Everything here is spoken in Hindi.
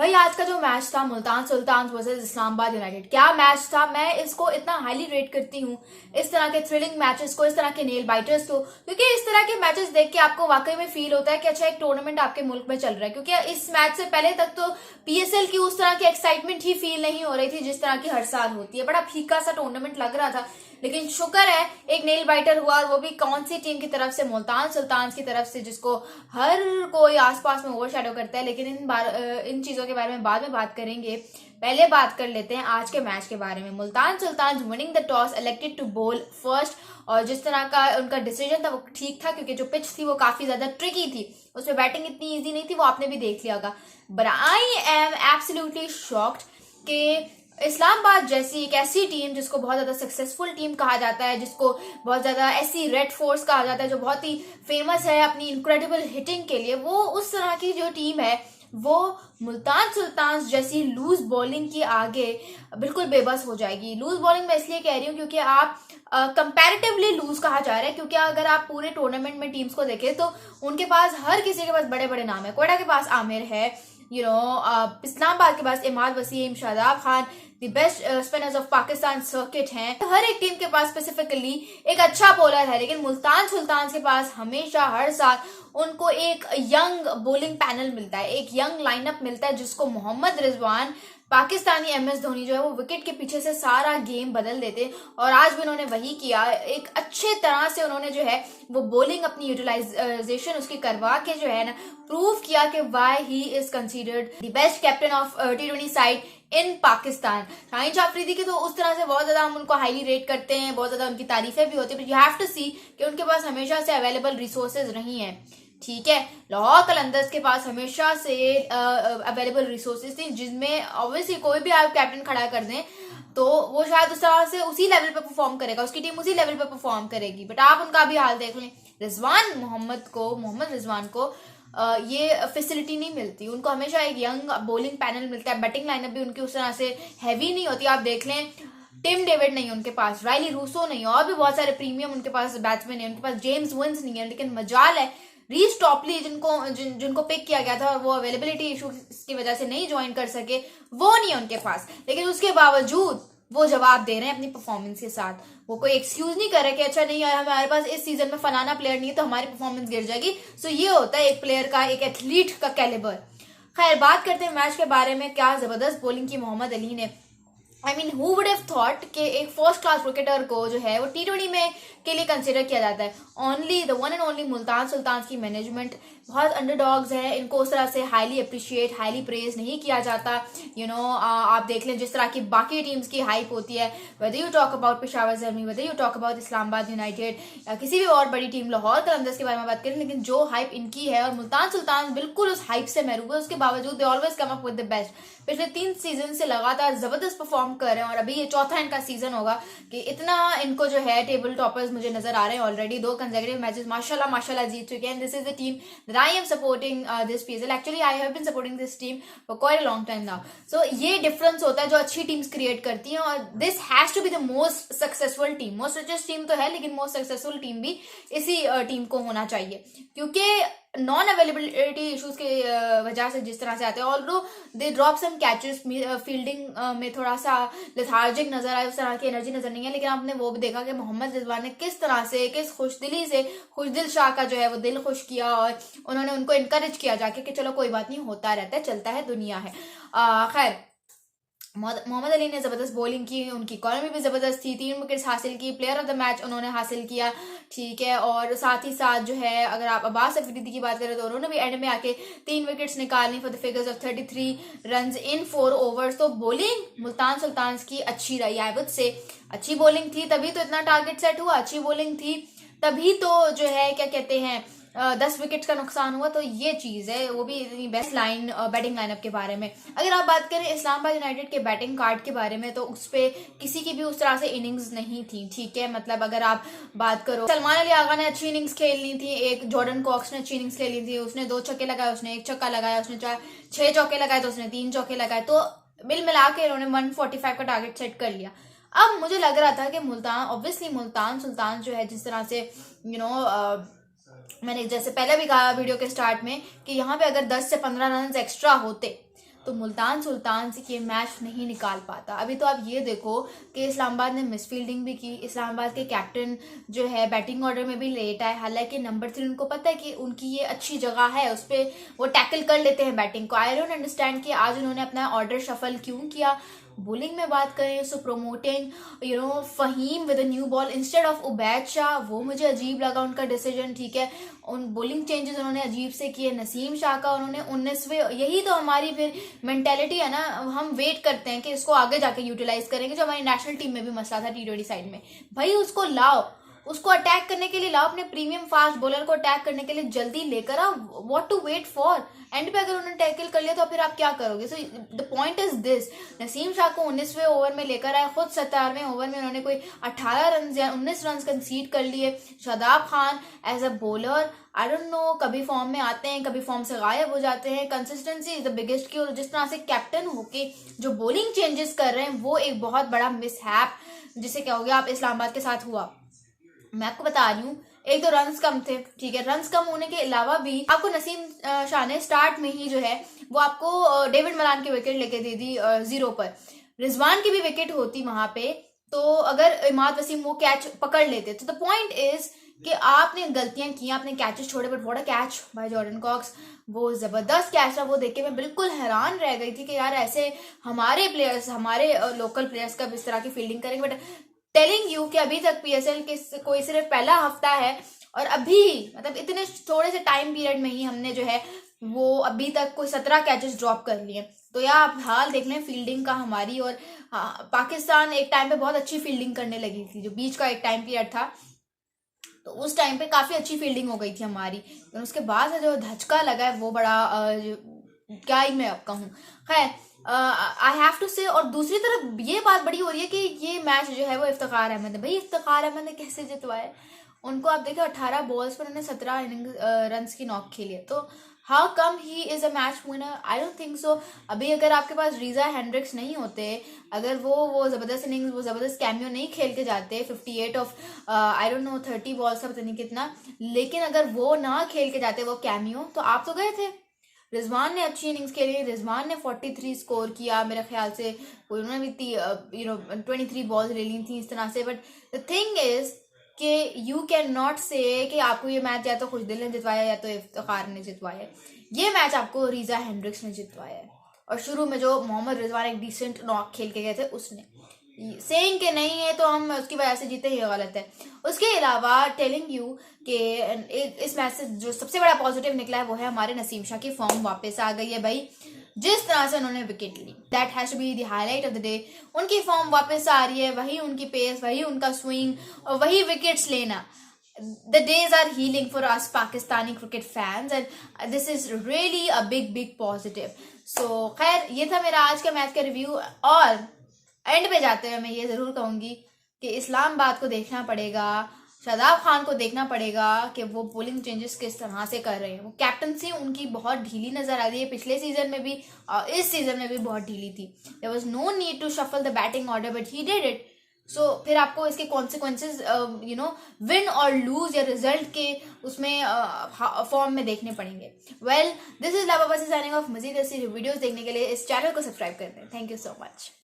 भाई आज का जो मैच था मुल्तान सुल्तान वर्सेस इस्लामाबाद यूनाइटेड, क्या मैच था। मैं इसको इतना हाईली रेट करती हूँ, इस तरह के थ्रिलिंग मैचेस को, इस तरह के नेल बाइटर्स को, क्योंकि इस तरह के मैचेस देख के आपको वाकई में फील होता है कि अच्छा एक टूर्नामेंट आपके मुल्क में चल रहा है। क्योंकि इस मैच से पहले तक तो पीएसएल की उस तरह की एक्साइटमेंट ही फील नहीं हो रही थी जिस तरह की हर साल होती है। बड़ा फीका सा टूर्नामेंट लग रहा था, लेकिन शुक्र है एक नेल बाइटर हुआ, और वो भी कौन सी टीम की तरफ से, मुल्तान सुल्तान की तरफ से, जिसको हर कोई आसपास में ओवरशैडो करता है। लेकिन इन चीजों के बारे में बाद में बात करेंगे। पहले बात कर लेते हैं आज के मैच के बारे में। Multan Sultan winning the toss, elected to bowl first, और जिस तरह का उनका डिसीजन था वो ठीक था, क्योंकि जो पिच थी वो काफी ज्यादा ट्रिकी थी, उसमें बैटिंग इतनी इजी नहीं थी, वो आपने भी देख लिया होगा। But I am absolutely shocked कि इस्लामाबाद जैसी एक ऐसी टीम जिसको बहुत ज्यादा सक्सेसफुल टीम कहा जाता है, जिसको बहुत ज्यादा ऐसी रेड फोर्स कहा जाता है, जो बहुत ही फेमस है अपनी इनक्रेडिबल हिटिंग के लिए, वो उस तरह की जो टीम है वो मुल्तान सुल्तान जैसी लूज बॉलिंग के आगे बिल्कुल बेबस हो जाएगी। लूज बॉलिंग मैं इसलिए कह रही हूँ क्योंकि आप कंपैरेटिवली लूज कहा जा रहा है, क्योंकि अगर आप पूरे टूर्नामेंट में टीम्स को देखें तो उनके पास, हर किसी के पास बड़े बड़े नाम है। कोयटा के पास आमिर है, इस्लामाबाद के पास Imad Wasim, Shadab Khan, the best spinners of Pakistan circuit हैं। हर एक टीम के पास स्पेसिफिकली एक अच्छा बॉलर है, लेकिन मुल्तान सुल्तान के पास हमेशा हर साल उनको एक यंग बॉलिंग पैनल मिलता है, एक यंग लाइनअप मिलता है, जिसको मोहम्मद रिजवान, पाकिस्तानी एमएस धोनी जो है वो विकेट के पीछे से सारा गेम बदल देते, और आज भी उन्होंने वही किया। एक अच्छे तरह से उन्होंने जो है वो बॉलिंग अपनी यूटिलाइजेशन उसकी करवा के जो है ना प्रूव किया कि why he is considered the best captain of T20 side इन पाकिस्तान। शाहीन अफरीदी की तो उस तरह से बहुत ज्यादा हम उनको हाईली रेट करते हैं, बहुत ज्यादा उनकी तारीफें भी होती है, बट यू हैव टू सी कि उनके पास हमेशा से अवेलेबल रिसोर्सेज नहीं है। ठीक है, लाहौर कलंदर्स के पास हमेशा से अवेलेबल रिसोर्सेज थी, जिनमें ऑब्वियसली कोई भी आप कैप्टन खड़ा कर दें तो वो शायद उस तरह से उसी लेवल पे परफॉर्म करेगा, उसकी टीम उसी लेवल पे परफॉर्म करेगी। बट आप उनका भी हाल देख लें, मोहम्मद रिजवान को ये फैसिलिटी नहीं मिलती। उनको हमेशा एक यंग बॉलिंग पैनल मिलता है, बैटिंग लाइनअप भी उनकी उस तरह से हैवी नहीं होती। आप देख लें, टिम डेविड नहीं है उनके पास, राइली रूसो नहीं है, और भी बहुत सारे प्रीमियम उनके पास बैट्समैन है, उनके पास जेम्स विंस नहीं है, लेकिन मजाल है रीस टॉपली जिनको पिक किया गया था और वो अवेलेबिलिटी इशू की वजह से नहीं ज्वाइन कर सके, वो नहीं है उनके पास। लेकिन उसके बावजूद वो जवाब दे रहे हैं अपनी परफॉर्मेंस के साथ। वो कोई एक्सक्यूज नहीं कर रहे कि अच्छा नहीं यार हमारे पास इस सीजन में फलाना प्लेयर नहीं है तो हमारी परफॉर्मेंस गिर जाएगी। सो ये होता है एक प्लेयर का, एक एथलीट का कैलिबर। खैर, बात करते हैं मैच के बारे में। क्या जबरदस्त बॉलिंग की मोहम्मद अली ने। I mean who would have thought कि एक फर्स्ट क्लास क्रिकेटर को जो है वो T20 में के लिए कंसिडर किया जाता है। Only the one and only Multan Sultan की मैनेजमेंट बहुत अंडरडॉग्स है, इनको उस तरह से हाईली अप्रिशिएट, हाईली प्रेज नहीं किया जाता। आप देख लें जिस तरह की बाकी टीम्स की हाइप होती है, whether you talk about Peshawar Zalmi, whether you talk about Islamabad United या किसी भी और बड़ी टीम, लाहौर कलंदर्स के बारे में बात करें, लेकिन जो हाइप इनकी है, और मुल्तान सुल्तान बिल्कुल उस हाइप से महरूम है, उसके बावजूद they always come up with the best. पिछले 3 सीजन से लगातार जबरदस्त परफॉर्म कर रहे हैं, और अभी ये चौथा इनका सीजन होगा कि इतना इनको जो है टेबल टॉपर्स मुझे नजर आ रहे हैं। ऑलरेडी 2 कंसेक्यूटिव मैचेस माशाल्लाह जीत चुके हैं। This is the team that I am supporting this PSL। Actually I have been supporting this team for quite a long time now. So ये डिफरेंस होता है जो अच्छी टीम्स क्रिएट करती हैं, और this has to be the most successful team. Most richest team तो है, लेकिन मोस्ट सक्सेसफुल टीम भी इसी टीम को होना चाहिए, क्योंकि नॉन अवेलेबिलिटी इश्यूज के वजह से जिस तरह से आते हैं, although they drop some catches, fielding में थोड़ा सा लेथार्जिक नजर आए, उस तरह की एनर्जी नजर नहीं है। लेकिन आपने वो भी देखा कि मोहम्मद रिजवान ने किस तरह से, किस खुशदिली से खुशदिल शाह का जो है वो दिल खुश किया, और उन्होंने उनको इनकरेज किया जाके कि चलो कोई बात नहीं, होता रहता है, चलता है, दुनिया है। खैर, मोहम्मद अली ने जबरदस्त बॉलिंग की, उनकी इकॉनमी भी जबरदस्त थी, 3 विकेट्स हासिल की, प्लेयर ऑफ द मैच उन्होंने हासिल किया। ठीक है, और साथ ही साथ जो है अगर आप अब्बास अफरीदी की बात करें तो उन्होंने भी एंड में आके 3 विकेट्स निकालनी for the figures of 33 runs in 4 overs. तो बॉलिंग मुल्तान सुल्तान की अच्छी रही, आई वुड से अच्छी बॉलिंग थी, तभी तो इतना टारगेट सेट हुआ। अच्छी बॉलिंग थी तभी तो जो है क्या कहते हैं 10 विकेट्स का नुकसान हुआ। तो ये चीज है, वो भी बेस्ट बैटिंग लाइनअप के बारे में। अगर आप बात करें इस्लामाबाद यूनाइटेड के बैटिंग कार्ड के बारे में, तो उस पे किसी की भी उस तरह से इनिंग्स नहीं थी। ठीक है, मतलब अगर आप बात करो, सलमान अली आगा ने अच्छी इनिंग्स खेलनी थी, एक जॉर्डन कॉक्स ने अच्छी इनिंग्स खेलनी थी, उसने 2 छक्के लगाए, उसने 1 छक्का लगाया, उसने 6 चौके लगाए, तो उसने 3 चौके लगाए, तो मिल मिला के उन्होंने 145 का टारगेट सेट कर लिया। अब मुझे लग रहा था कि मुल्तान सुल्तान जो है, जिस तरह से मैंने जैसे पहले भी कहा वीडियो के स्टार्ट में कि यहाँ पे अगर 10 से 15 रन एक्स्ट्रा होते तो मुल्तान सुल्तान से ये मैच नहीं निकाल पाता। अभी तो आप ये देखो कि इस्लामाबाद ने मिस फील्डिंग भी की, इस्लामाबाद के कैप्टन जो है बैटिंग ऑर्डर में भी लेट आए, हालांकि नंबर 3 उनको पता है कि उनकी ये अच्छी जगह है, उस पर वो टैकल कर लेते हैं बैटिंग को। आई डोंट अंडरस्टैंड कि आज उन्होंने अपना ऑर्डर शफल क्यों किया। बॉलिंग में बात करें so promoting Fahim with a new ball instead of Ubaid Shah, वो मुझे अजीब लगा उनका डिसीजन। ठीक है, उन बॉलिंग चेंजेस उन्होंने अजीब से किए। नसीम शाह का उन्होंने 19वें, यही तो हमारी फिर मेंटेलिटी है ना, हम वेट करते हैं कि इसको आगे जाके यूटिलाइज करेंगे। जो हमारी नेशनल टीम में भी मसला था T20 साइड में, भाई उसको लाओ, उसको अटैक करने के लिए लाओ, अपने प्रीमियम फास्ट बॉलर को अटैक करने के लिए जल्दी लेकर आओ। What to wait for? End पे अगर उन्होंने टैकल कर लिया तो फिर आप क्या करोगे? So the point is this, Naseem Shah को 19वें ओवर में लेकर आए, खुद 17वें ओवर में उन्होंने कोई 18 रन या 19 रन कंसीड कर लिए। Shadab Khan as a bowler I don't know, कभी फॉर्म में आते हैं, कभी फॉर्म से गायब हो जाते हैं। कंसिस्टेंसी इज द बिगेस्ट की, और जिस तरह से कैप्टन होके जो बॉलिंग चेंजेस कर रहे हैं वो एक बहुत बड़ा मिसहैप, जिसे क्या हो गया आप इस्लामाबाद के साथ हुआ। मैं आपको बता रही हूँ, एक तो रन्स कम थे, ठीक है, रन्स कम होने के अलावा भी आपको नसीम शाह ने स्टार्ट में ही जो है वो आपको डेविड मलान की विकेट लेके दे दी 0 पर। रिजवान की भी विकेट होती वहां पे, तो अगर इमाद वसीम वो कैच पकड़ लेते। तो द पॉइंट इज कि आपने गलतियां की, आपने कैचेस छोड़े, but what a catch by Jordan Cox, वो जबरदस्त कैच था। वो देख के मैं बिल्कुल हैरान रह गई थी कि यार ऐसे हमारे प्लेयर्स, हमारे लोकल प्लेयर्स कब इस तरह की फील्डिंग करेंगे। बट टेलिंग यू कि अभी तक PSL के कोई सिर्फ पहला हफ्ता है, और अभी मतलब इतने थोड़े से टाइम पीरियड में ही हमने जो है वो अभी तक कोई 17 कैचेस ड्रॉप कर लिए। तो यार आप हाल देख लें फील्डिंग का हमारी। और पाकिस्तान एक टाइम पे बहुत अच्छी फील्डिंग करने लगी थी, जो बीच का एक टाइम पीरियड था, तो उस टाइम पे काफी अच्छी फील्डिंग हो गई थी हमारी। तो उसके बाद जो धचका लगा है वो बड़ा क्या ही मैं अब कहूँ। खैर आई हैव टू से, और दूसरी तरफ ये बात बड़ी हो रही है कि ये मैच जो है वो इफ्तिखार अहमद ने, भाई इफ्तिखार अहमद ने कैसे जितवाया उनको? आप देखिए 18 बॉल्स पर उन्होंने 17 रन की नॉक खेली है, तो how come he is a match winner? I don't think so. अभी अगर आपके पास रीजा हेंड्रिक्स नहीं होते, अगर वो जबरदस्त इनिंग्स, वो जबरदस्त कैमियो नहीं खेल के जाते 58 of I don't no 30 balls का पता नहीं कितना, लेकिन अगर वो ना खेल के जाते वो कैमियो, तो आप तो गए थे। रिजवान ने अच्छी इनिंग्स खेली, रिजवान ने 43 स्कोर किया मेरे ख्याल से, उन्होंने भी 23 बॉल्स ले ली थी इस तरह से। बट द थिंग इज कि यू कैन नॉट से कि आपको ये मैच या तो खुशदिल ने जितवाया या तो इफ्तिखार ने जितवाया। ये मैच आपको रीजा हेंड्रिक्स ने जितवाया है, और शुरू में जो मोहम्मद रिजवान एक डिसेंट नॉक खेल के गए थे उसने। सेइंग के नहीं है तो हम उसकी वजह से जीते, ये गलत है। उसके अलावा टेलिंग यू कि इस मैच से जो सबसे बड़ा पॉजिटिव निकला है वो है हमारे नसीम शाह की फॉर्म वापस आ गई है भाई। जिस तरह से उन्होंने विकेट ली, that has to be the highlight of the day. उनकी फॉर्म वापस आ रही है, वही उनकी पेस, वही उनका स्विंग और वही विकेट्स लेना। The days are healing for us Pakistani cricket fans, and this is really a big positive. So खैर ये था मेरा आज का मैच का रिव्यू, और एंड पे जाते हुए मैं ये जरूर कहूंगी कि इस्लामाबाद को देखना पड़ेगा, शादाब खान को देखना पड़ेगा कि वो बॉलिंग चेंजेस किस तरह से कर रहे हैं। वो कैप्टनसी उनकी बहुत ढीली नजर आ रही है, पिछले सीजन में भी और इस सीजन में भी बहुत ढीली थी। There was no need to shuffle the batting order, but he did it. So फिर आपको इसके कॉन्सिक्वेंसेज विन और लूज या रिजल्ट के उसमें फॉर्म में देखने पड़ेंगे। Well, this is Laba signing off. मजीद ऐसी वीडियोस देखने के लिए इस चैनल को सब्सक्राइब कर दें। Thank you so much.